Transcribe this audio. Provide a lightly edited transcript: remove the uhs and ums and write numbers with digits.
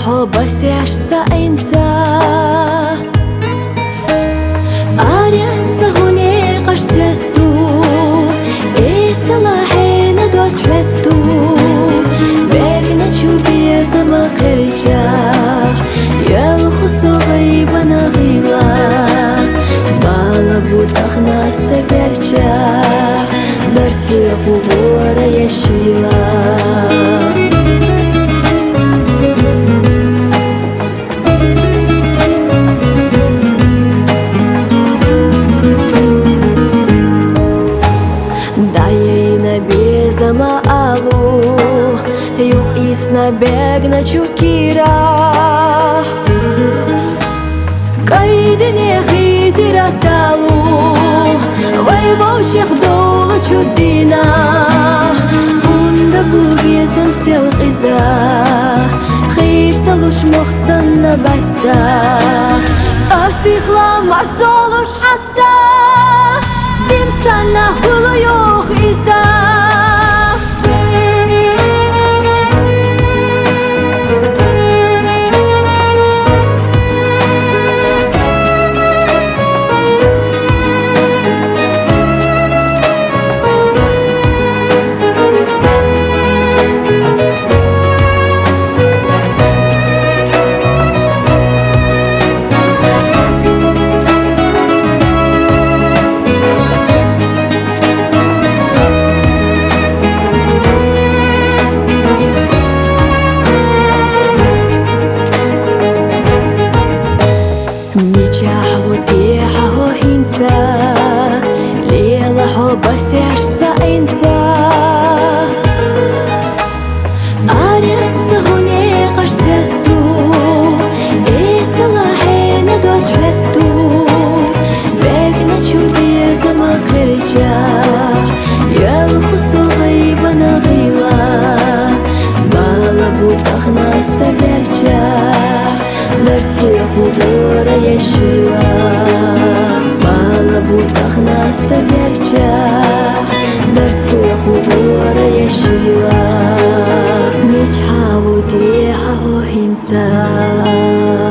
بس عشت انت أريد هوني قشتستو إيه صلاحي ندوك حستو بقنا تشوبي زما قرشاح يلخصو غيبنا غيلا بالبو تخنا سكرشاح درتي قبور يشيلا Zama alu Juk isna begna čukira Kajdini khitira talu Vajvo shekh dolu čudina Bunda bugezem sel qiza Khitsalush moxsanna basta Asikhla marsolush hasta Stim sana hulu yok iza بس عشت انت أريد هوني قشتستو إيه صلاحي ندوك حستو بقنا تشوبي زما قرشاح يلخصو غيبنا غيلا بالبو تخنا سكرشاح درتي قبور يشيلا بالبو تخنا سكرشاح درتي قبور يشيلا نجحا وديحا وهنسا